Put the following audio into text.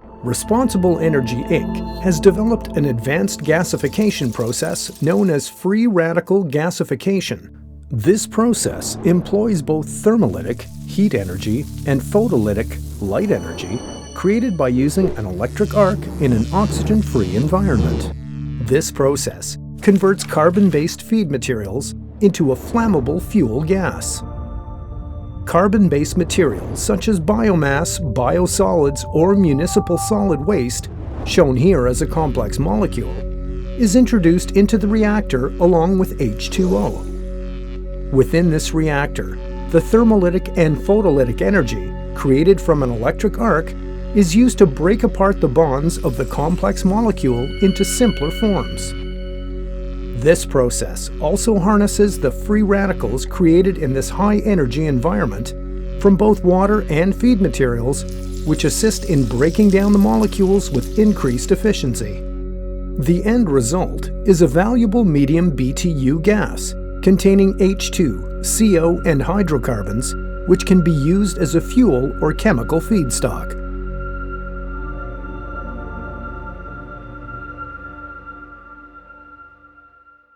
Responsible Energy Inc. has developed an advanced gasification process known as free radical gasification. This process employs both thermolytic, heat energy, and photolytic, light energy, created by using an electric arc in an oxygen-free environment. This process converts carbon-based feed materials into a flammable fuel gas. Carbon-based materials such as biomass, biosolids, or municipal solid waste, shown here as a complex molecule, is introduced into the reactor along with H2O. Within this reactor, the thermolytic and photolytic energy created from an electric arc is used to break apart the bonds of the complex molecule into simpler forms. This process also harnesses the free radicals created in this high-energy environment from both water and feed materials, which assist in breaking down the molecules with increased efficiency. The end result is a valuable medium BTU gas containing H2, CO, and hydrocarbons, which can be used as a fuel or chemical feedstock.